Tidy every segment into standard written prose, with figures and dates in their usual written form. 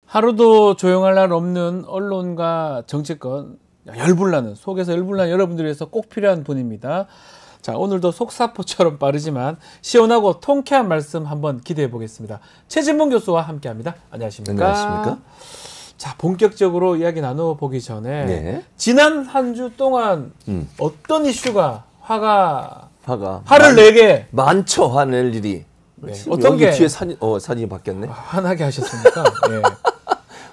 하루도 조용할 날 없는 언론과 정치권 열불나는 속에서 열불나는 여러분들 위해서 꼭 필요한 분입니다. 자, 오늘도 속사포처럼 빠르지만 시원하고 통쾌한 말씀 한번 기대해 보겠습니다. 최진봉 교수와 함께합니다. 안녕하십니까? 안녕하십니까? 자, 본격적으로 이야기 나눠보기 전에 지난 한 주 동안 어떤 이슈가 화를 내게 많죠. 화낼 일이. 네. 어떤 여기 게 뒤에 사진이 바뀌었네. 화나게 하셨습니까? 네.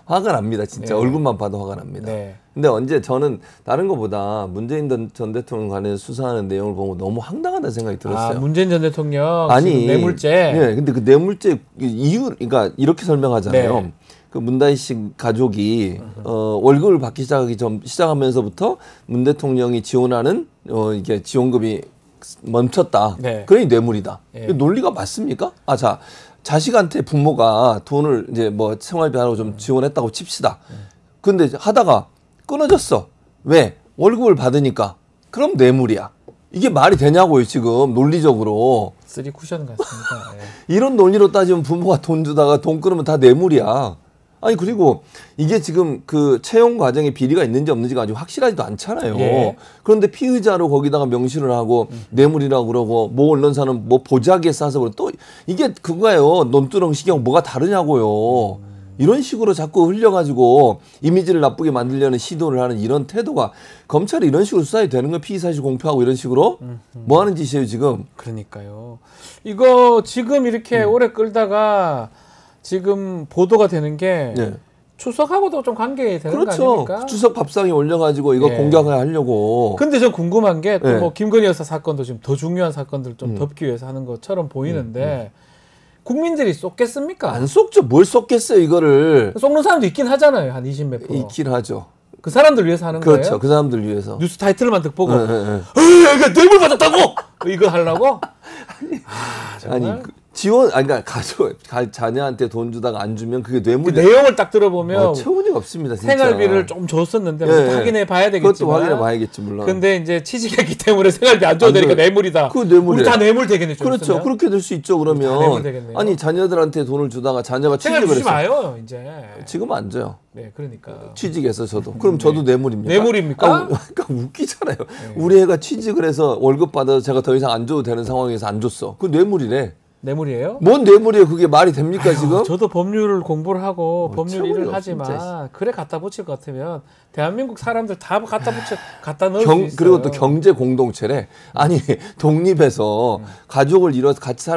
화가 납니다. 진짜 네. 얼굴만 봐도 화가 납니다. 네. 근데 언제 저는 다른 것보다 문재인 전 대통령 관해 수사하는 내용을 보고 너무 황당하다는 생각이 들었어요. 문재인 전 대통령 아니, 뇌물죄. 네, 근데 그 뇌물죄 이유, 그러니까 이렇게 설명하잖아요. 네. 그 문다희 씨 가족이 월급을 받기 시작하면서부터 문 대통령이 지원하는 이게 지원금이 멈췄다. 네. 그러니 뇌물이다. 네. 논리가 맞습니까? 자식한테 부모가 돈을 이제 뭐 생활비 하라고 좀 지원했다고 칩시다. 근데 하다가 끊어졌어. 왜? 월급을 받으니까. 그럼 뇌물이야. 이게 말이 되냐고요, 지금 논리적으로. 쓰리 쿠션 같습니다. 네. 이런 논리로 따지면 부모가 돈 주다가 돈 끊으면 다 뇌물이야. 아니, 그리고 이게 지금 그 채용 과정에 비리가 있는지 없는지가 아직 확실하지도 않잖아요. 예. 그런데 피의자로 거기다가 명시를 하고 뇌물이라고 그러고 뭐 언론사는 뭐 보자기에 싸서 그러고 또 이게 그거예요. 논두렁식이랑 뭐가 다르냐고요. 이런 식으로 자꾸 흘려가지고 이미지를 나쁘게 만들려는 시도를 하는 이런 태도가 검찰이 이런 식으로 수사해도 되는 거예요. 피의사실 공표하고 이런 식으로 뭐 하는 짓이에요 지금. 그러니까요. 이거 지금 이렇게 오래 끌다가 지금 보도가 되는 게 추석하고도 좀 관계 되는 거 아닙니까? 추석 밥상에 올려가지고 이거 공격하려고. 근데 전 궁금한 게 또 뭐 김건희 여사 사건도 지금 더 중요한 사건들 좀 덮기 위해서 하는 것처럼 보이는데 국민들이 쏟겠습니까? 안 쏟죠. 뭘 쏟겠어요 이거를. 쏟는 사람도 있긴 하잖아요. 한 20몇 %. 있긴 하죠. 그 사람들 위해서 하는 거예요? 그렇죠. 그 사람들 위해서. 뉴스 타이틀만 듣고 보고 이거 뇌물 받았다고! 이거 하려고? 아니 그러니까 자녀한테 돈 주다가 안 주면 그게 뇌물이. 그 내용을 딱 들어보면 체온이 없습니다. 진짜. 생활비를 좀 줬었는데 확인해 봐야 되겠지만. 그것도 확인해 봐야겠지 물론. 근데 이제 취직했기 때문에 생활비 안 줘도 되니까 뇌물이다. 그 뇌물이. 우리 다 뇌물 되겠네. 그렇죠. 그렇게 될 수 있죠. 그러면 아니 자녀들한테 돈을 주다가 자녀가 취직을 주지 마요 이제. 지금 안 줘요. 네, 그러니까. 취직해서 저도. 그럼 저도 뇌물입니까? 뇌물입니까? 그러니까 웃기잖아요. 우리 애가 취직을 해서 월급 받아서 제가 더 이상 안 줘도 되는 상황에서 안 줬어. 그 뇌물이래. 뇌물이에요? 뭔 뇌물이에요? 그게 말이 됩니까 지금? 저도 법률을 공부를 하고 법률 일을 하지만 진짜. 그래 갖다 붙일 것 같으면 대한민국 사람들 다 갖다 넣을 수 있어요. 그리고 또 경제 공동체래. 아니 독립해서 가족을 이뤄서 같이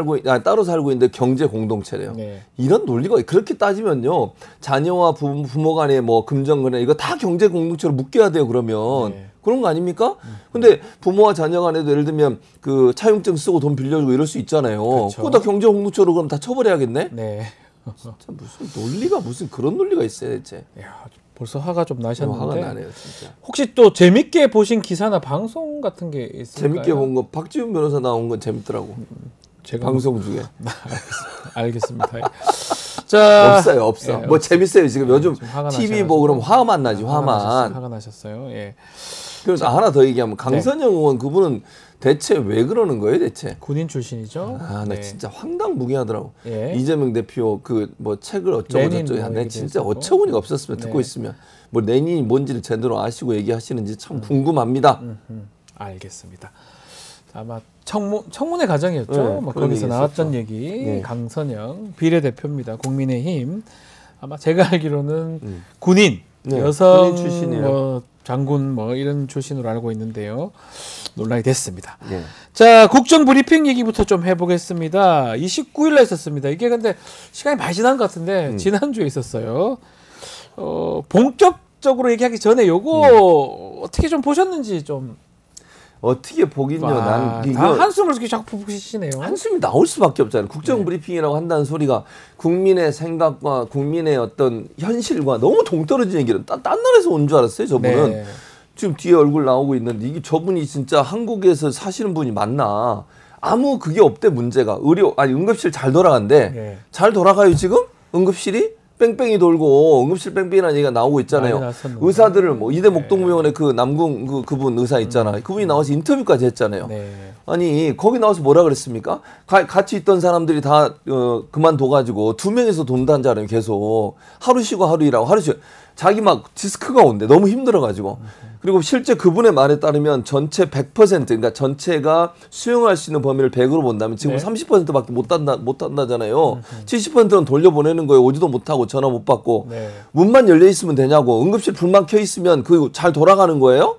따로 살고 있는데 경제 공동체래요. 네. 이런 논리가 그렇게 따지면요. 자녀와 부모 간의 뭐 금전거래 이거 다 경제 공동체로 묶여야 돼요. 그러면. 네. 그런 거 아닙니까? 근데 부모와 자녀 간에도 예를 들면 그 차용증 쓰고 돈 빌려주고 이럴 수 있잖아요. 그렇죠. 그거 다 경제 공동체로 그럼 다 처벌해야겠네? 네. 진짜 무슨 그런 논리가 있어요, 대체. 야, 벌써 화가 좀 나셨는데. 화가 나네요, 진짜. 혹시 또 재밌게 보신 기사나 방송 같은 게 있을까요? 재밌게 본 거 박지훈 변호사 나온 건 재밌더라고. 제가 방송 중에. 알겠습니다. 자, 없어. 예, 뭐 재밌어요. 지금 요즘 나셔가지고. TV 뭐 그럼 화만 나지, 화만. 화가 나셨어요. 예. 그래서 하나 더 얘기하면 강선영 의원 그분은 대체 왜 그러는 거예요, 대체? 군인 출신이죠. 나 진짜 황당무계하더라고. 예. 이재명 대표 그 뭐 책을 어쩌고 저쩌고 하는데 진짜 어처구니가 없었으면 듣고 있으면 뭐 레닌이 뭔지를 제대로 아시고 얘기하시는지 참 궁금합니다. 알겠습니다. 아마 청문회 과정이었죠. 뭐 거기서 나왔던 얘기. 강선영 비례대표입니다. 국민의힘. 아마 제가 알기로는 군인, 여성 군인 출신이에요. 뭐 장군 뭐 이런 출신으로 알고 있는데요. 논란이 됐습니다. 네. 자, 국정 브리핑 얘기부터 좀 해보겠습니다. 29일날 있었습니다. 이게 근데 시간이 많이 지난 것 같은데 지난주에 있었어요. 본격적으로 얘기하기 전에 요거 어떻게 좀 보셨는지 좀. 어떻게 보긴요. 난 이거 다 한숨을 이렇게 자꾸 푸시네요. 한숨이 나올 수밖에 없잖아요. 국정 브리핑이라고 한다는 소리가 국민의 생각과 국민의 어떤 현실과 너무 동떨어진 얘기를 딴 나라에서 온 줄 알았어요. 저분은. 네. 지금 뒤에 얼굴 나오고 있는데 이게 저분이 진짜 한국에서 사시는 분이 맞나? 아무 그게 없대 문제가. 응급실 잘 돌아간대. 잘 돌아가요 지금? 응급실이? 뺑뺑이 돌고 응급실 뺑뺑이라는 얘기가 나오고 있잖아요. 의사들을 뭐 이대 목동병원의 그 남궁 그분 의사 있잖아요. 그분이 나와서 인터뷰까지 했잖아요. 네. 아니 거기 나와서 뭐라 그랬습니까? 같이 있던 사람들이 다 그만둬가지고 2명이서 돈단자라요. 계속 하루 쉬고 하루 일하고 하루 쉬고 자기 막 디스크가 온대. 너무 힘들어가지고. 그리고 실제 그분의 말에 따르면 전체 100% 그러니까 전체가 수용할 수 있는 범위를 100으로 본다면 지금 네. 30%밖에 못 한다잖아요. 70%는 돌려보내는 거예요. 오지도 못하고 전화 못 받고. 네. 문만 열려 있으면 되냐고. 응급실 불만 켜 있으면 그 잘 돌아가는 거예요?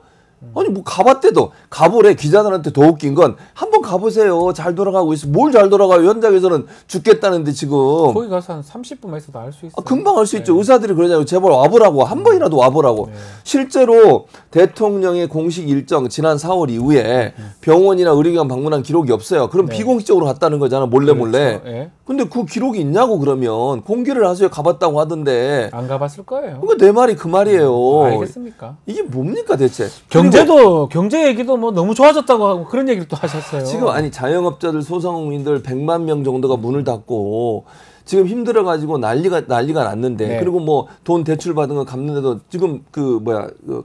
아니 뭐 가봤대도 가보래. 기자들한테 더 웃긴 건 한번 가보세요. 잘 돌아가고 있어. 뭘 잘 돌아가요? 현장에서는 죽겠다는데 지금. 거기 가서 한 30분만 있어도 알 수 있어요. 금방 알 수 있죠. 의사들이 그러잖아요. 제발 와보라고. 한 번이라도 와보라고. 실제로 대통령의 공식 일정 지난 4월 이후에 병원이나 의료기관 방문한 기록이 없어요. 그럼 비공식적으로 갔다는 거잖아. 몰래. 예. 근데 그 기록이 있냐고 그러면 공개를 하세요. 가봤다고 하던데. 안 가봤을 거예요. 그러니까 내 말이 그 말이에요. 알겠습니까? 이게 뭡니까 대체? 경제 얘기도 뭐 너무 좋아졌다고 하고 그런 얘기를 또 하셨어요. 지금 아니 자영업자들 소상공인들 100만 명 정도가 문을 닫고 지금 힘들어가지고 난리가 났는데 네. 그리고 뭐 돈 대출 받은 거 갚는데도 지금 그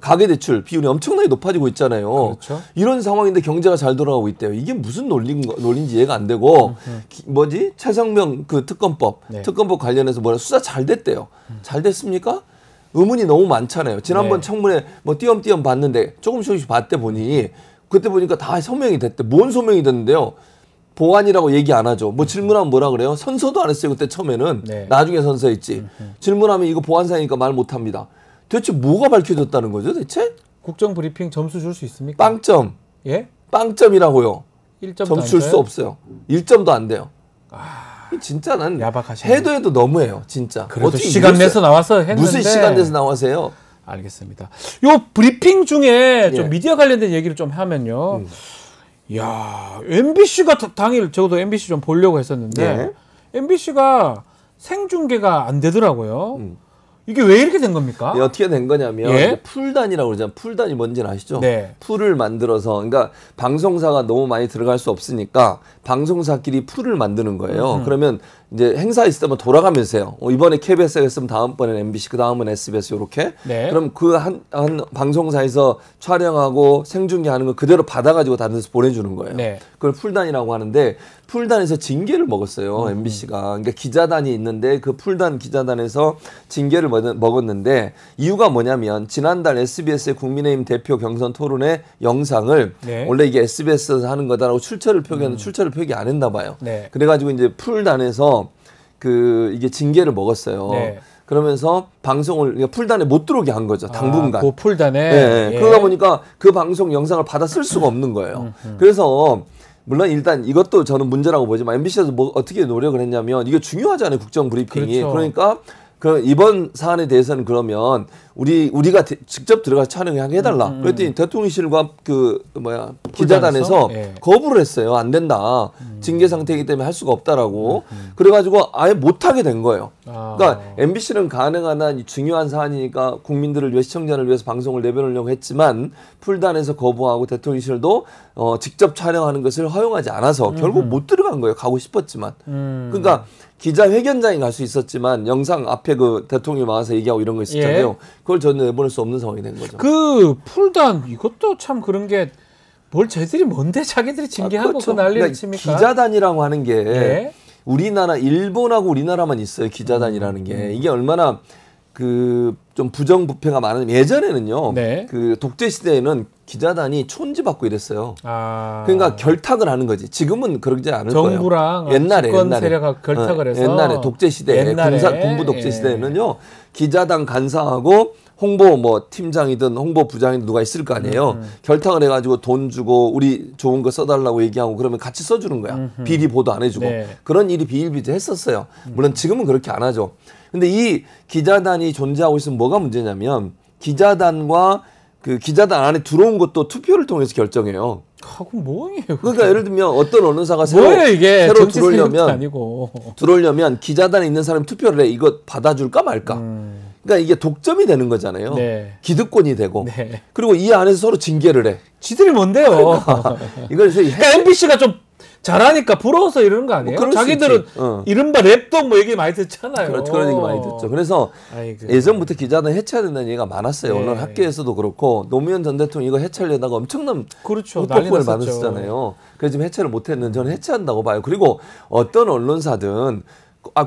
가계 대출 비율이 엄청나게 높아지고 있잖아요. 그렇죠. 이런 상황인데 경제가 잘 돌아가고 있대요. 이게 무슨 논리인지 이해가 안 되고 최상명 그 특검법 관련해서 수사 잘 됐대요. 잘 됐습니까? 의문이 너무 많잖아요. 지난번 청문회 뭐 띄엄띄엄 봤는데 조금씩 봤대 보니 그때 보니까 다 소명이 됐대. 뭔 소명이 됐는데요? 보안이라고 얘기 안 하죠. 뭐 질문하면 뭐라 그래요? 선서도 안 했어요. 그때 처음에는. 나중에 선서했지. 질문하면 이거 보안상이니까 말 못합니다. 대체 뭐가 밝혀졌다는 거죠 대체? 국정브리핑 점수 줄 수 있습니까? 빵점. 예? 빵점이라고요. 1점도 점수 줄 수 없어요. 1점도 안 돼요. 진짜 난 야박하시네. 해도 너무해요. 진짜. 그래도 시간 내서 나와서 했는데. 무슨 시간 내서 나와세요? 알겠습니다. 요 브리핑 중에 좀 미디어 관련된 얘기를 좀 하면요. 야, MBC가 당일 저도 MBC 좀 보려고 했었는데 MBC가 생중계가 안 되더라고요. 이게 왜 이렇게 된 겁니까? 어떻게 된 거냐면 풀단이라고 그러잖아요. 풀단이 뭔지는 아시죠? 네. 풀을 만들어서 그러니까 방송사가 너무 많이 들어갈 수 없으니까 방송사끼리 풀을 만드는 거예요. 그러면 이제 행사 있으면 돌아가면서 해요. 이번에 KBS가 했으면 다음번에는 MBC, 그 다음은 SBS 이렇게. 그럼 그 한 방송사에서 촬영하고 생중계하는 거 그대로 받아가지고 다른 데서 보내주는 거예요. 그걸 풀단이라고 하는데 풀단에서 징계를 먹었어요. MBC가. 그러니까 기자단이 있는데 그 풀단 기자단에서 징계를 먹었는데 이유가 뭐냐면 지난달 SBS의 국민의힘 대표 경선 토론회 영상을 원래 이게 SBS에서 하는 거다라고 출처를 표기하는 출처를 표기 안 했나 봐요. 그래가지고 이제 풀단에서 이게 징계를 먹었어요. 그러면서 방송을 그러니까 풀단에 못 들어오게 한 거죠. 당분간. 그 풀단에. 그러다 보니까 그 방송 영상을 받아 쓸 수가 없는 거예요. 그래서 물론 일단 이것도 저는 문제라고 보지만 MBC에서 뭐 어떻게 노력을 했냐면 이게 중요하잖아요. 국정 브리핑이. 그렇죠. 그러니까 이번 사안에 대해서는 그러면 우리가 직접 들어가서 촬영하게 해달라. 그랬더니 대통령실과 기자단에서 거부를 했어요. 안 된다. 징계 상태이기 때문에 할 수가 없다라고. 그래가지고 아예 못하게 된 거예요. 그러니까 MBC는 가능한 한 중요한 사안이니까 국민들을 위해 시청자를 위해서 방송을 내보내려고 했지만 풀단에서 거부하고 대통령실도 직접 촬영하는 것을 허용하지 않아서 결국 못 들어간 거예요. 가고 싶었지만. 그러니까 기자회견장에 갈 수 있었지만 영상 앞에 그 대통령이 나와서 얘기하고 이런 거 있었잖아요. 그걸 저는 내보낼 수 없는 상황이 된 거죠. 그 풀단 이것도 참 그런 게 뭘 쟤들이 뭔데 자기들이 징계하고 그렇죠. 그 난리를 그러니까 칩니까? 기자단이라고 하는 게 우리나라 일본하고 우리나라만 있어요. 기자단이라는 게 이게 얼마나 좀 부정부패가 많은 예전에는요. 그 독재 시대에는 기자단이 촌지받고 이랬어요. 그러니까 결탁을 하는 거지. 지금은 그러지 않을 정부랑 거예요. 옛날에 세력하고 결탁을 해서 옛날에 독재 시대에 군부 독재 시대에는요. 기자단 간사하고 홍보 팀장이든 홍보 부장이든 누가 있을 거 아니에요. 결탁을 해가지고 돈 주고 우리 좋은 거 써달라고 얘기하고 그러면 같이 써주는 거야. 비리 보도 안 해주고 그런 일이 비일비재했었어요. 물론 지금은 그렇게 안 하죠. 근데 이 기자단이 존재하고 있으면 뭐가 문제냐면 기자단과 그 기자단 안에 들어온 것도 투표를 통해서 결정해요. 그건 뭐예요? 그러니까 예를 들면 어떤 언론사가 새로 들어오려면 기자단에 있는 사람이 투표를 해. 이거 받아줄까 말까. 그러니까 이게 독점이 되는 거잖아요. 기득권이 되고. 그리고 이 안에서 서로 징계를 해. 지들이 뭔데요? 이걸 그러니까 MBC가 좀 잘하니까 부러워서 이러는 거 아니에요? 그럴 수 자기들은 있지. 이른바 랩독 뭐 얘기 많이 듣잖아요. 그렇죠. 그런 얘기 많이 듣죠. 그래서 아이고. 예전부터 기자들 해체해야 된다는 얘기가 많았어요. 네. 언론 학계에서도 그렇고 노무현 전 대통령 이거 해체하려다가 엄청난 그렇죠. 난리 후폭풍을 났었죠. 받았잖아요. 그래서 지금 해체를 못했는데 저는 해체한다고 봐요. 그리고 어떤 언론사든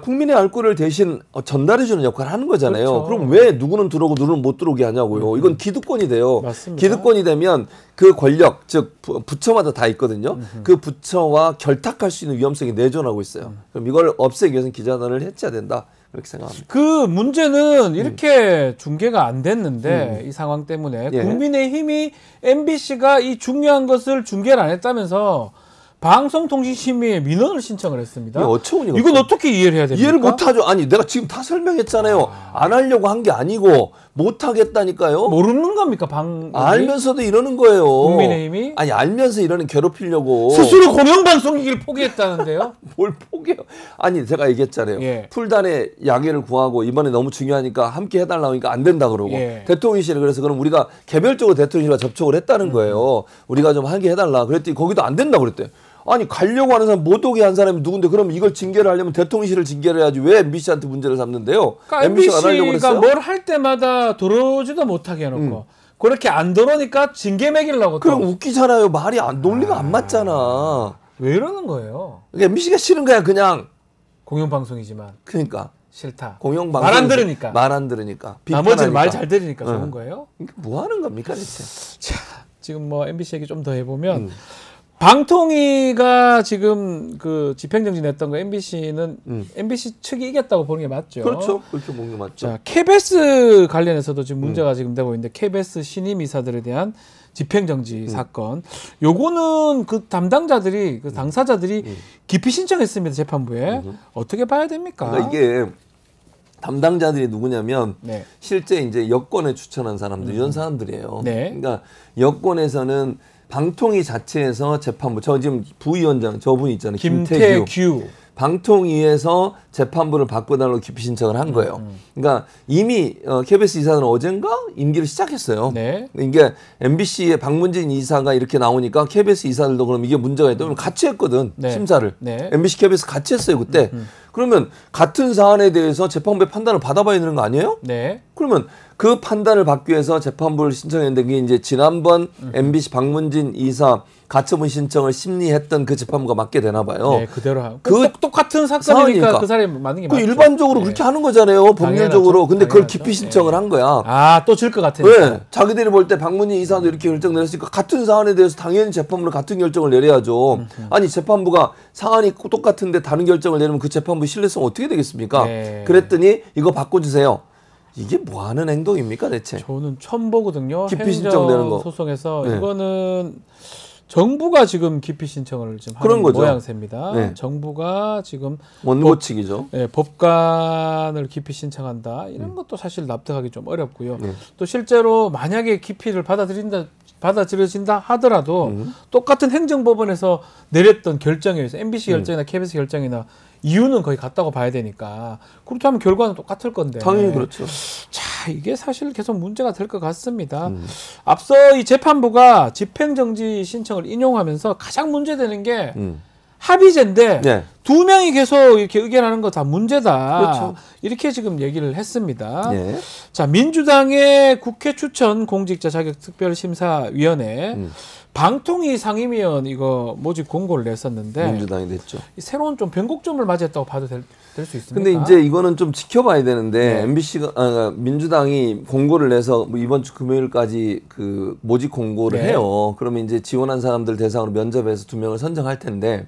국민의 알권을 대신 전달해주는 역할을 하는 거잖아요. 그렇죠. 그럼 왜 누구는 들어오고 누구는 못 들어오게 하냐고요. 이건 기득권이 돼요. 맞습니다. 기득권이 되면 그 권력, 즉 부처마다 다 있거든요. 그 부처와 결탁할 수 있는 위험성이 내존하고 있어요. 그럼 이걸 없애기 위해서는 기자단을 해체해야 된다. 그렇게 생각합니다. 그 문제는 이렇게 중계가 안 됐는데 이 상황 때문에 예. 국민의힘이 MBC가 이 중요한 것을 중계를 안 했다면서 방송통신심의에 민원을 신청을 했습니다. 이게 어처구니가 이건 없어요. 어떻게 이해를 해야 됩니까? 이해를 못하죠. 아니 내가 지금 다 설명했잖아요. 안 하려고 한 게 아니고 못하겠다니까요. 모르는 겁니까? 알면서도 이러는 거예요. 국민의힘이? 아니 알면서 이러는 괴롭히려고. 스스로 공영방송이길 포기했다는데요. 뭘 포기해요. 아니 제가 얘기했잖아요. 예. 풀단에 양해를 구하고 이번에 너무 중요하니까 함께 해달라고 하니까 안 된다 그러고 예. 대통령실에 그래서 그럼 우리가 개별적으로 대통령실과 접촉을 했다는 거예요. 우리가 좀 하게 해달라 그랬더니 거기도 안 된다 그랬대. 아니 가려고 하는 사람 못 오게 한 사람이 누군데 그럼 이걸 징계를 하려면 대통령실을 징계를 해야지 왜 MBC한테 문제를 삼는데요? 그러니까 MBC가 안 하려고 MBC가 그랬어요? 뭘 할 때마다 들어오지도 못하게 해놓고 그렇게 안 들어오니까 징계 매기려고 그럼 또. 웃기잖아요. 말이 논리가 안 맞잖아. 왜 이러는 거예요? MBC가 싫은 거야 그냥. 공영방송이지만 그러니까 싫다. 공영방송 말 안 들으니까. 말 안 들으니까. 나머지는 말 비판하니까. 잘 들으니까 좋은 거예요? 뭐 하는 겁니까 대체? 자, 지금 뭐 MBC 얘기 좀 더 해보면 방통위가 지금 그 집행정지 냈던 거 MBC는 MBC 측이 이겼다고 보는 게 맞죠? 그렇죠. 그렇게 보는 게 맞죠. 자, KBS 관련해서도 지금 문제가 지금 되고 있는데 KBS 신임 이사들에 대한 집행정지 사건. 요거는 그 담당자들이 그 당사자들이 기피 신청했습니다 재판부에. 어떻게 봐야 됩니까? 그러니까 이게 담당자들이 누구냐면 네. 실제 이제 여권에 추천한 사람들 이런 사람들이에요. 네. 그러니까 여권에서는 방통위 자체에서 재판부 저 지금 부위원장 저분이 있잖아요. 김태규. 방통위에서 재판부를 바꿔달라고 기피 신청을 한 거예요. 그러니까 이미 KBS 이사는 어젠가 임기를 시작했어요. 네. 이게 MBC의 박문진 이사가 이렇게 나오니까 KBS 이사들도 그럼 이게 문제가 있다. 그럼 같이 했거든. 네. 심사를. 네. MBC, KBS 같이 했어요 그때. 그러면 같은 사안에 대해서 재판부의 판단을 받아봐야 되는 거 아니에요? 네. 그러면 그 판단을 받기 위해서 재판부를 신청했는데 그게 이제 지난번 MBC 박문진 이사 가처분 신청을 심리했던 그 재판부가 맡게 되나 봐요. 네, 그대로 하고. 그 똑같은 사건이니까 사안이니까. 그 사람이 맞는 게 그 맞죠. 일반적으로 네. 그렇게 하는 거잖아요. 법률적으로. 당연하죠. 근데 그걸 당연하죠. 기피 신청을 한 거야. 아, 또 질 것 같으니까. 왜? 자기들이 볼 때 박문진 이사도 이렇게 결정 내렸으니까 같은 사안에 대해서 당연히 재판부는 같은 결정을 내려야죠. 아니 재판부가 사안이 똑같은데 다른 결정을 내리면 그 재판부 신뢰성 어떻게 되겠습니까? 네. 그랬더니 이거 바꿔주세요. 이게 뭐 하는 행동입니까 대체? 저는 처음 보거든요. 기피 신청되는 거. 소송에서 네. 이거는 정부가 지금 기피 신청을 지금 그런 하는 거죠. 모양새입니다. 네. 정부가 지금 원고측이죠. 법관을 기피 신청한다. 이런 것도 사실 납득하기 좀 어렵고요. 네. 또 실제로 만약에 기피를 받아들여진다 하더라도 똑같은 행정법원에서 내렸던 결정에 의해서 MBC 결정이나 KBS 결정이나 이유는 거의 같다고 봐야 되니까 그렇다면 결과는 똑같을 건데. 당연히 그렇죠. 자, 이게 사실 계속 문제가 될 것 같습니다. 앞서 이 재판부가 집행정지 신청을 인용하면서 가장 문제되는 게 합의제인데 네. 두 명이 계속 이렇게 의견하는 거 다 문제다. 그렇죠. 이렇게 지금 얘기를 했습니다. 네. 자, 민주당의 국회 추천 공직자 자격 특별심사위원회 방통위 상임위원 이거 모집 공고를 냈었는데 민주당이 냈죠. 이 새로운 좀 변곡점을 맞이했다고 봐도 될 수 있습니까? 근데 이제 이거는 좀 지켜봐야 되는데 네. MBC가 민주당이 공고를 내서 뭐 이번 주 금요일까지 그 모집 공고를 네. 해요. 그러면 이제 지원한 사람들 대상으로 면접해서 2명을 선정할 텐데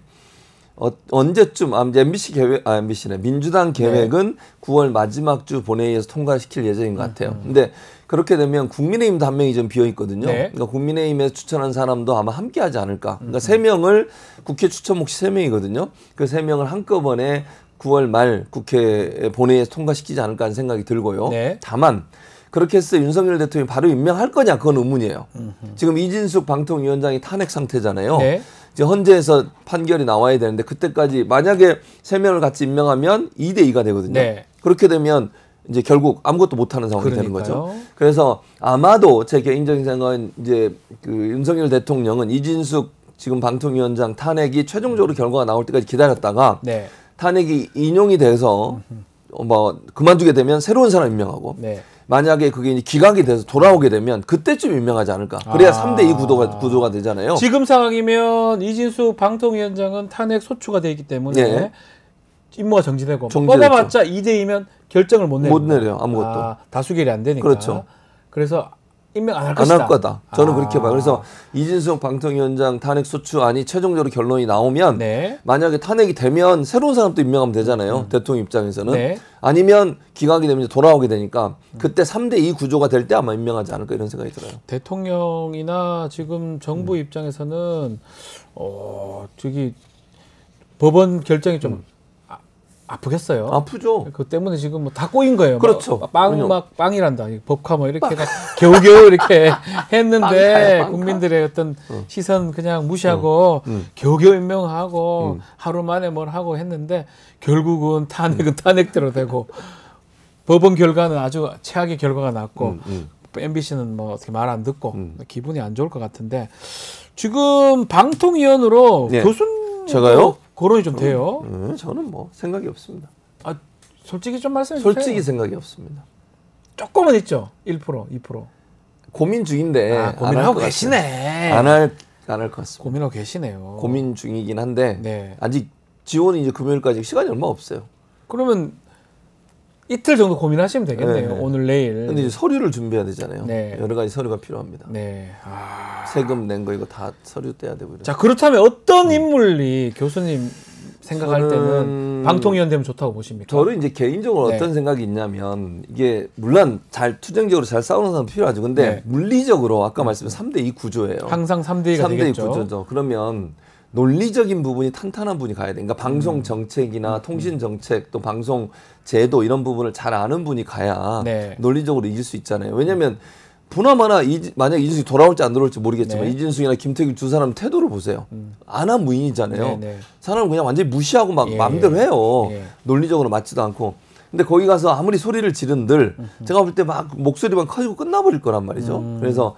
언제쯤 이제 MBC네 민주당 계획은 9월 마지막 주 본회의에서 통과시킬 예정인 것 같아요. 근데 그렇게 되면 국민의힘도 한 명이 좀 비어 있거든요. 네. 그러니까 국민의힘에서 추천한 사람도 아마 함께 하지 않을까. 그러니까 3명을 국회 추천 몫이 3명이거든요. 그 3명을 한꺼번에 9월 말 국회 본회의에서 통과시키지 않을까 하는 생각이 들고요. 네. 다만 그렇게 해서 윤석열 대통령이 바로 임명할 거냐 그건 의문이에요. 지금 이진숙 방통위원장이 탄핵 상태잖아요. 네. 이제 헌재에서 판결이 나와야 되는데 그때까지 만약에 3명을 같이 임명하면 2대2가 되거든요. 네. 그렇게 되면 이제 결국 아무것도 못하는 상황이 되는 그러니까요. 거죠. 그래서 아마도 제 개인적인 생각은 이제 그 윤석열 대통령은 이진숙 지금 방통위원장 탄핵이 최종적으로 결과가 나올 때까지 기다렸다가 네. 탄핵이 인용이 돼서 뭐 그만두게 되면 새로운 사람 임명하고 네. 만약에 그게 이제 기각이 돼서 돌아오게 되면 그때쯤 임명하지 않을까. 그래야 3대2 구도가 되잖아요. 지금 상황이면 이진수 방통위원장은 탄핵 소추가 돼 있기 때문에 네. 임무가 정지되고 정지됐죠. 뽑아봤자 2대2면 결정을 못 내려요. 아무것도. 다수결이 안 되니까. 그렇죠. 그래서 임명 안 할 것이다. 안 할 거다. 저는 그렇게 봐요. 그래서 이진수 방통위원장 탄핵 소추안이 최종적으로 결론이 나오면 네. 만약에 탄핵이 되면 새로운 사람도 임명하면 되잖아요. 대통령 입장에서는. 네. 아니면 기각이 되면 이제 돌아오게 되니까 그때 3대2 구조가 될 때 아마 임명하지 않을까 이런 생각이 들어요. 대통령이나 지금 정부 입장에서는 저기 법원 결정이 좀 아프겠어요. 아프죠. 그 때문에 지금 뭐 다 꼬인 거예요. 그렇죠. 빵이란다. 법카 뭐 이렇게 겨우겨우 이렇게 했는데 빵이야, 국민들의 어떤 시선 그냥 무시하고 겨우겨우 임명하고 하루 만에 뭘 하고 했는데 결국은 탄핵은 탄핵대로 되고 법원 결과는 아주 최악의 결과가 났고 MBC는 뭐 어떻게 말 안 듣고 기분이 안 좋을 것 같은데 지금 방통위원으로 네. 교수님 제가요? 거론이 좀 돼요. 저는 뭐 생각이 없습니다. 솔직히 좀 말씀해 주세요. 솔직히 생각이 없습니다. 조금은 있죠. 1%, 2%. 고민 중인데 고민하고 계시네. 안 할 것 같습니다. 고민하고 계시네요. 고민 중이긴 한데 네. 아직 지원이 이제 금요일까지 시간이 얼마 없어요. 그러면 이틀 정도 고민하시면 되겠네요. 네. 오늘 내일. 근데 이제 서류를 준비해야 되잖아요. 네. 여러 가지 서류가 필요합니다. 네. 세금 낸 거 이거 다 서류 떼야 되고. 자, 그렇다면 어떤 인물이 교수님 생각할 때는 방통위원 되면 좋다고 보십니까? 저는 이제 개인적으로 네. 어떤 생각이 있냐면 이게 물론 잘 투쟁적으로 잘 싸우는 사람 필요하죠. 근데 네. 물리적으로 아까 말씀드린 3대2 구조예요. 항상 3대2가 3대2 되겠죠. 구조죠. 그러면 논리적인 부분이 탄탄한 분이 가야 돼. 그러니까 방송 정책이나 통신 정책 또 방송 제도 이런 부분을 잘 아는 분이 가야 네. 논리적으로 이길 수 있잖아요. 왜냐하면 보나마나 만약 이진숙이 돌아올지 안 돌아올지 모르겠지만 네. 이진숙이나 김태균 두 사람 태도를 보세요. 안한 무인이잖아요. 네, 네. 사람을 그냥 완전히 무시하고 막 예. 마음대로 해요. 예. 논리적으로 맞지도 않고. 근데 거기 가서 아무리 소리를 지른들 제가 볼 때 막 목소리만 커지고 끝나버릴 거란 말이죠. 그래서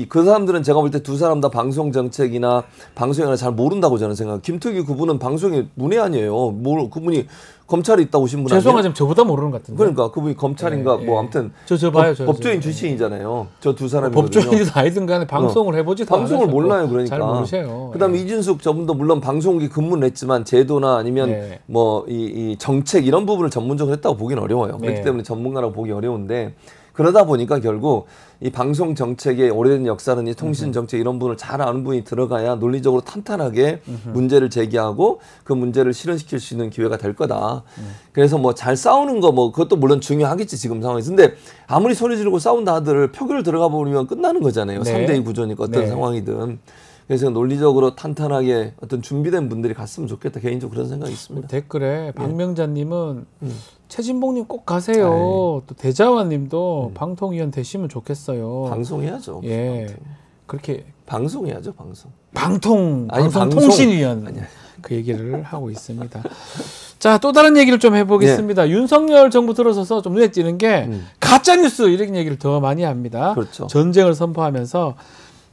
그 사람들은 제가 볼 때 두 사람 다 방송 정책이나 방송이나 잘 모른다고 저는 생각해요. 김특희 그분은 방송의 문외한이에요. 그분이 검찰에 있다 오신 분 아니에요? 죄송하지만 저보다 모르는 것 같은데. 그러니까 그분이 검찰인가 예, 뭐 예. 아무튼 저 봐요. 법조인 출신이잖아요. 저 두 사람이거든요. 법조인이든 아니든 간에 방송을 해보지도 방송을 않으셨고 몰라요. 그러니까. 잘 모르세요. 그다음에 예. 이진숙 저분도 물론 방송국에 근무를 했지만 제도나 아니면 네. 뭐 이 정책 이런 부분을 전문적으로 했다고 보기는 어려워요. 네. 그렇기 때문에 전문가라고 보기 어려운데 그러다 보니까 결국 이 방송 정책의 오래된 역사는 이 통신 정책 이런 부분을 잘 아는 분이 들어가야 논리적으로 탄탄하게 문제를 제기하고 그 문제를 실현시킬 수 있는 기회가 될 거다. 그래서 뭐 잘 싸우는 거 뭐 그것도 물론 중요하겠지 지금 상황에서. 근데 아무리 소리 지르고 싸운다 하들 표결 들어가 버리면 끝나는 거잖아요. 네. 3대2 구조니까 어떤 네. 상황이든. 그래서 논리적으로 탄탄하게 어떤 준비된 분들이 갔으면 좋겠다. 개인적으로 그런 생각이 있습니다. 댓글에 박명자님은 최진봉님 꼭 가세요. 또 대자화님도 방통위원 되시면 좋겠어요. 방송해야죠. 예, 방송. 그렇게 방송해야죠. 방송. 방송 통신위원 그 얘기를 하고 있습니다. 자, 또 다른 얘기를 좀 해보겠습니다. 윤석열 정부 들어서서 좀 눈에 띄는 게 가짜 뉴스 이런 얘기를 더 많이 합니다. 그렇죠. 전쟁을 선포하면서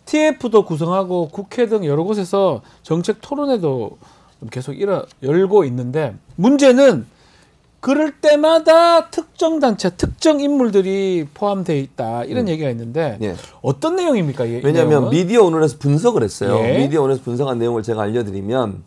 TF도 구성하고 국회 등 여러 곳에서 정책 토론회도 계속 열고 있는데 문제는 그럴 때마다 특정 단체, 특정 인물들이 포함되어 있다 이런 얘기가 있는데 예. 어떤 내용입니까? 왜냐하면 미디어 오늘에서 분석을 했어요. 예. 미디어 오늘에서 분석한 내용을 제가 알려드리면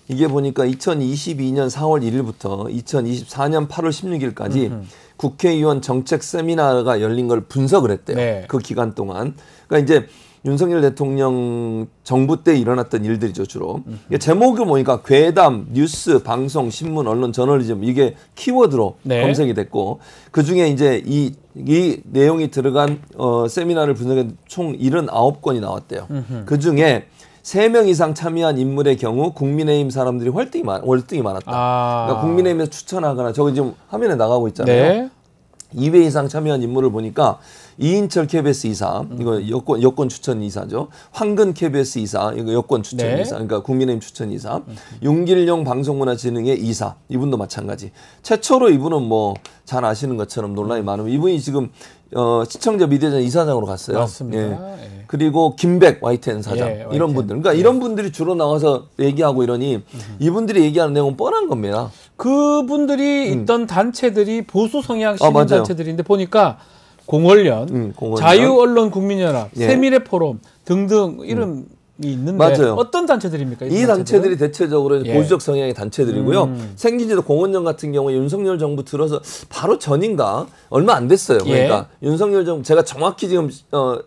이게 보니까 2022년 4월 1일부터 2024년 8월 16일까지 국회의원 정책 세미나가 열린 걸 분석을 했대요. 네. 그 기간 동안. 그러니까 이제 윤석열 대통령 정부 때 일어났던 일들이죠, 주로. 제목을 보니까 괴담, 뉴스, 방송, 신문, 언론, 저널리즘 이게 키워드로 네. 검색이 됐고 그중에 이제 이 내용이 들어간 세미나를 분석한 총 79건이 나왔대요. 그중에 3명 이상 참여한 인물의 경우 국민의힘 사람들이 월등히 많았다. 그러니까 국민의힘에서 추천하거나 저기 지금 화면에 나가고 있잖아요. 네. 2회 이상 참여한 인물을 보니까 이인철 KBS 이사, 이거 여권 추천 이사죠. 황근 KBS 이사, 이거 여권 추천 네. 이사, 그러니까 국민의힘 추천 이사. 윤길용 방송문화진흥회 이사, 이분도 마찬가지. 최초로 이분은 뭐 잘 아시는 것처럼 논란이 많으면 이분이 지금 시청자 미디어전 이사장으로 갔어요. 맞습니다. 예. 예. 그리고 김백 YTN 사장 예, 이런 YTN. 분들. 그러니까 이런 분들이 주로 나와서 얘기하고 이러니 이분들이 얘기하는 내용은 뻔한 겁니다. 그분들이 있던 단체들이 보수 성향 맞아요. 시민 단체들인데 보니까 공언련, 공언련. 자유언론국민연합, 예. 세미래포럼 등등 이름이 있는데 맞아요. 어떤 단체들입니까? 이 단체들이 대체적으로 예. 보수적 성향의 단체들이고요. 생긴 지도 공원년 같은 경우에 윤석열 정부 들어서 바로 전인가 얼마 안 됐어요. 그러니까 윤석열 정부 제가 정확히 지금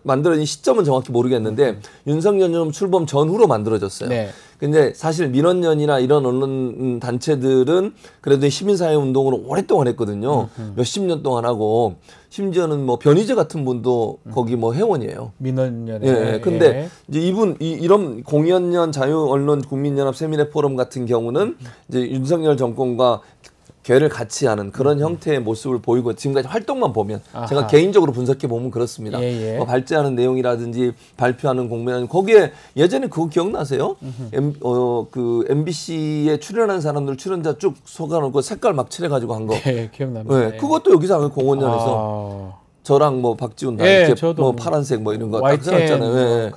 만들어진 시점은 정확히 모르겠는데 윤석열 정부 출범 전후로 만들어졌어요. 네. 근데 사실 민원연이나 이런 언론 단체들은 그래도 시민사회 운동으로 오랫동안 했거든요. 몇십 년 동안 하고 심지어는 뭐 변희재 같은 분도 거기 뭐 회원이에요. 민원연에. 예. 근데 이제 이런 공연연 자유언론 국민연합 세미래포럼 같은 경우는 이제 윤석열 정권과 괴를 같이 하는 그런 형태의 모습을 보이고 지금까지 활동만 보면 제가 개인적으로 분석해 보면 그렇습니다. 뭐 발제하는 내용이라든지 발표하는 공매는 거기에 예전에 그거 기억나세요? 그 MBC에 출연한 사람들 출연자 쭉 속아놓고 색깔 막 칠해가지고 한 거. 네, 기억납니다. 네, 그것도 여기서 한 공원연에서 저랑 뭐 박지훈 다 이렇게 뭐 파란색 뭐 이런 거 딱 써놨잖아요. 네.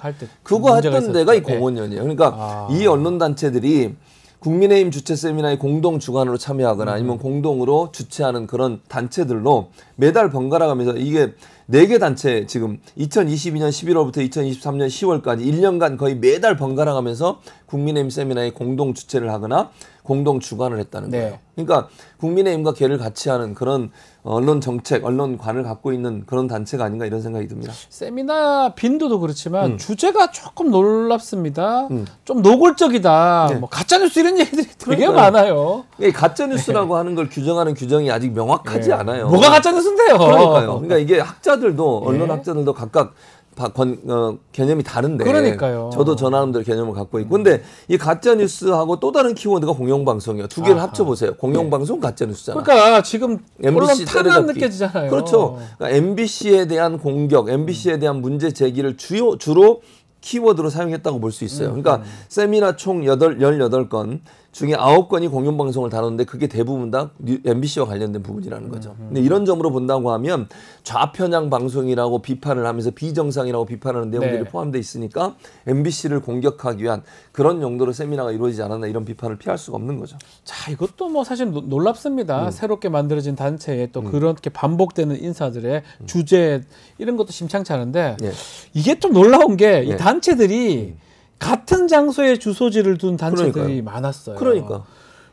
그거 했던 데가 이 공원연이에요. 그러니까 이 언론 단체들이 국민의힘 주최 세미나에 공동 주관으로 참여하거나 아니면 공동으로 주최하는 그런 단체들로 매달 번갈아 가면서 이게 4개 단체 지금 2022년 11월부터 2023년 10월까지 1년간 거의 매달 번갈아 가면서 국민의힘 세미나에 공동 주최를 하거나 공동 주관을 했다는 거예요. 그러니까 국민의힘과 걔를 같이 하는 그런 언론 정책, 언론관을 갖고 있는 그런 단체가 아닌가 이런 생각이 듭니다. 세미나 빈도도 그렇지만 주제가 조금 놀랍습니다. 좀 노골적이다. 뭐 가짜뉴스 이런 얘기들이 되게 많아요. 가짜뉴스라고 하는 걸 규정하는 규정이 아직 명확하지 않아요. 뭐가 가짜뉴스인데요? 그러니까요. 그러니까 이게 학자들도 언론 학자들도 각각 개념이 다른데. 그러니까요. 저도 저 나름대로 개념을 갖고 있고. 근데 이 가짜뉴스하고 또 다른 키워드가 공영방송이에요. 두 개를 합쳐보세요. 공영방송 가짜뉴스잖아. 그러니까 지금 MBC 언론 탄압 느껴지잖아요. 그렇죠. 그러니까 MBC에 대한 공격, MBC에 대한 문제 제기를 주로 키워드로 사용했다고 볼 수 있어요. 그러니까 세미나 총 18건 중에 9건이 공영방송을 다루는데 그게 대부분 다 MBC와 관련된 부분이라는 거죠. 근데 이런 점으로 본다고 하면 좌편향 방송이라고 비판을 하면서 비정상이라고 비판하는 내용들이 포함되어 있으니까 MBC를 공격하기 위한 그런 용도로 세미나가 이루어지지 않았나 이런 비판을 피할 수가 없는 거죠. 자, 이것도 뭐 사실 놀랍습니다. 새롭게 만들어진 단체에 또 그렇게 반복되는 인사들의 주제 이런 것도 심상치 않은데 이게 좀 놀라운 게 이 단체들이 같은 장소에 주소지를 둔 단체들이 많았어요. 그러니까.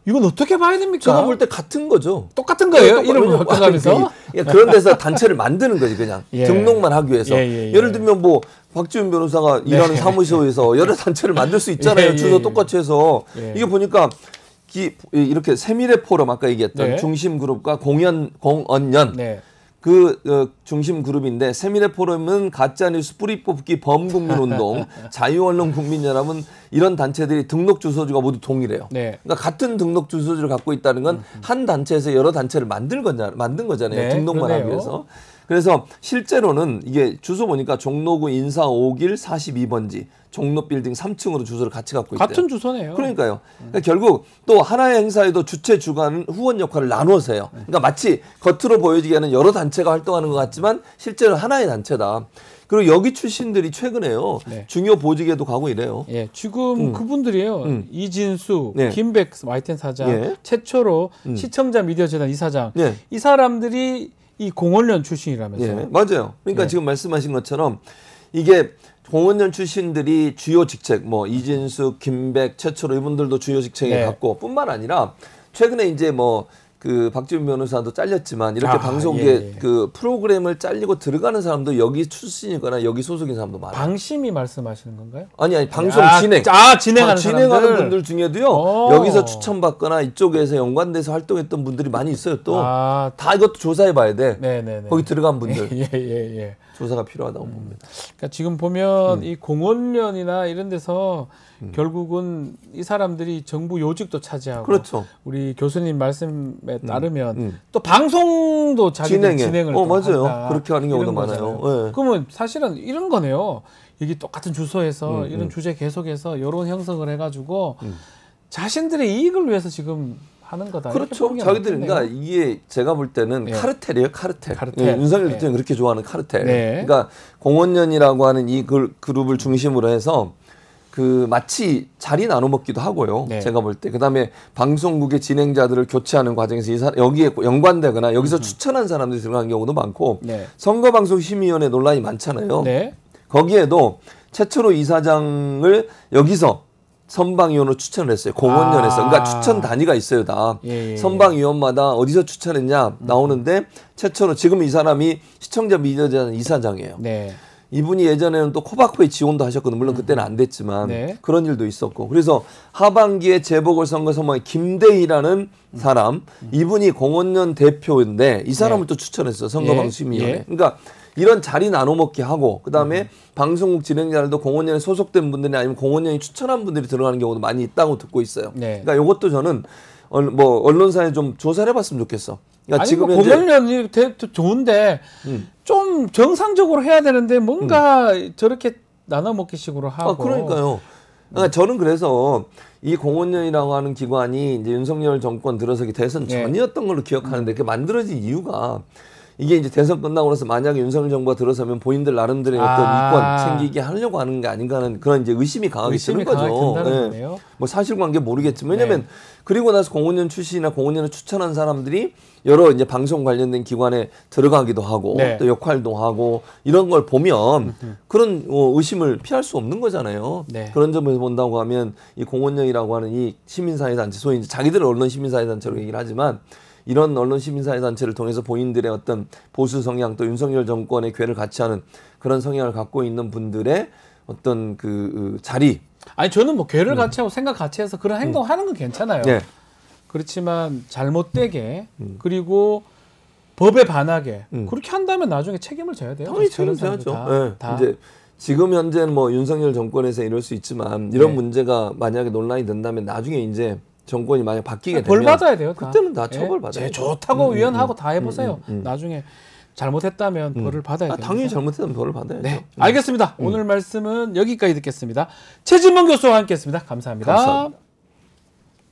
이건 어떻게 봐야 됩니까? 제가 볼 때 같은 거죠. 똑같은 거예요? 이름을 바꿔가면서? 그런 데서 단체를 만드는 거지 그냥. 등록만 하기 위해서. 예를 들면 뭐 박지훈 변호사가 일하는 사무소에서 여러 단체를 만들 수 있잖아요. 주소 똑같이 해서. 이게 보니까 이렇게 세미래 포럼 아까 얘기했던 중심그룹과 공언연 그 중심 그룹인데 세미래 포럼은 가짜뉴스 뿌리 뽑기 범국민운동 자유언론 국민연합은 이런 단체들이 등록 주소지가 모두 동일해요. 그러니까 같은 등록 주소지를 갖고 있다는 건 한 단체에서 여러 단체를 만든 거잖아요. 등록만 하기 위해서. 그래서 실제로는 이게 주소 보니까 종로구 인사 5길 42번지 종로빌딩 3층으로 주소를 같이 갖고 있대요. 같은 주소네요. 그러니까요. 그러니까 결국 또 하나의 행사에도 주최 주관은 후원 역할을 나눠서 해요. 그러니까 마치 겉으로 보여지기에는 여러 단체가 활동하는 것 같지만 실제로 하나의 단체다. 그리고 여기 출신들이 최근에요. 중요 보직에도 가고 이래요. 지금 그분들이에요. 이진수, 김백 YTN 사장, 최초로 시청자 미디어 재단 이사장. 이 사람들이 이 공언련 출신이라면서요. 맞아요. 그러니까 지금 말씀하신 것처럼 이게 공언련 출신들이 주요 직책, 뭐 이진수, 김백, 최초로 이분들도 주요 직책에 갖고 뿐만 아니라 최근에 이제 뭐 그 박지훈 변호사도 잘렸지만 이렇게 방송계 그 프로그램을 잘리고 들어가는 사람도 여기 출신이거나 여기 소속인 사람도 많아요. 방심이 말씀하시는 건가요? 아니 방송 진행. 진행하는 분들 중에도요. 여기서 추천받거나 이쪽에서 연관돼서 활동했던 분들이 많이 있어요. 또 다 이것도 조사해 봐야 돼. 거기 들어간 분들. 조사가 필요하다고 봅니다. 그러니까 지금 보면 이 공언련이나 이런 데서 결국은 이 사람들이 정부 요직도 차지하고 우리 교수님 말씀에 따르면 또 방송도 자기들 진행을 맞아요. 한다. 그렇게 하는 경우도 많아요. 그러면 사실은 이런 거네요. 여기 똑같은 주소에서 이런 주제 계속해서 여론 형성을 해가지고 자신들의 이익을 위해서 지금 하는 거다. 그렇죠. 자기들이 그러니까 이게 제가 볼 때는 카르텔이에요, 카르텔. 예, 윤석열 대통령이 그렇게 좋아하는 카르텔. 그러니까 공원연이라고 하는 이 그룹을 중심으로 해서 그 마치 자리 나눠 먹기도 하고요. 제가 볼 때. 그다음에 방송국의 진행자들을 교체하는 과정에서 여기에 연관되거나 여기서 추천한 사람들이 들어간 경우도 많고 선거방송심의위원회 논란이 많잖아요. 거기에도 최초로 이사장을 여기서 선방위원으로 추천을 했어요. 공원연에서. 그러니까 추천 단위가 있어요, 다. 선방위원마다 어디서 추천했냐 나오는데 최초로 지금 이 사람이 시청자 미디어재단 이사장이에요. 이분이 예전에는 또 코바코에 지원도 하셨거든요. 물론 그때는 안 됐지만 그런 일도 있었고. 그래서 하반기에 재보궐선거 선방에 김대희라는 사람, 이분이 공원연 대표인데 이 사람을 또 추천했어요. 선거방송심의위원회. 그러니까 이런 자리 나눠 먹기 하고 그다음에 방송국 진행자들도 공원연에 소속된 분들이 아니면 공원연이 추천한 분들이 들어가는 경우도 많이 있다고 듣고 있어요. 그러니까 이것도 저는 뭐 언론사에 좀 조사를 해봤으면 좋겠어. 그러니까 아니, 지금 뭐 공원연이 좋은데 좀 정상적으로 해야 되는데 뭔가 저렇게 나눠 먹기식으로 하고. 그러니까요. 그러니까 저는 그래서 이 공원연이라고 하는 기관이 이제 윤석열 정권 들어서기 대선 전이었던 걸로 기억하는데 그 만들어진 이유가 이게 이제 대선 끝나고 나서 만약에 윤석열 정부가 들어서면 본인들 나름대로의 어떤 이권 챙기게 하려고 하는 게 아닌가 하는 그런 이제 의심이 강하게 드는 거죠. 뭐 사실관계 모르겠지만 왜냐면 그리고 나서 공원연 출신이나 공원연을 추천한 사람들이 여러 이제 방송 관련된 기관에 들어가기도 하고 또 역할도 하고 이런 걸 보면 그런 의심을 피할 수 없는 거잖아요. 그런 점에서 본다고 하면 이 공원연이라고 하는 이 시민사회단체 소위 이제 자기들은 언론 시민사회단체로 얘기를 하지만 이런 언론 시민사회단체를 통해서 본인들의 어떤 보수 성향 또 윤석열 정권의 궤를 같이 하는 그런 성향을 갖고 있는 분들의 어떤 그 자리. 아니 저는 뭐 궤를 같이 하고 생각 같이 해서 그런 행동하는 건 괜찮아요. 그렇지만 잘못되게 그리고 법에 반하게 그렇게 한다면 나중에 책임을 져야 돼요. 당연히 책임져야죠. 이제 지금 현재는 뭐 윤석열 정권에서 이럴 수 있지만 이런 문제가 만약에 논란이 된다면 나중에 이제 정권이 만약 바뀌게 되면 벌 받아야 돼요. 그때는 다 처벌 받아야 돼요. 좋다고 위헌하고 다 해보세요. 나중에 잘못했다면 벌을 받아야 돼요. 당연히 잘못했다면 벌을 받아야죠. 알겠습니다. 오늘 말씀은 여기까지 듣겠습니다. 최진봉 교수와 함께했습니다. 감사합니다.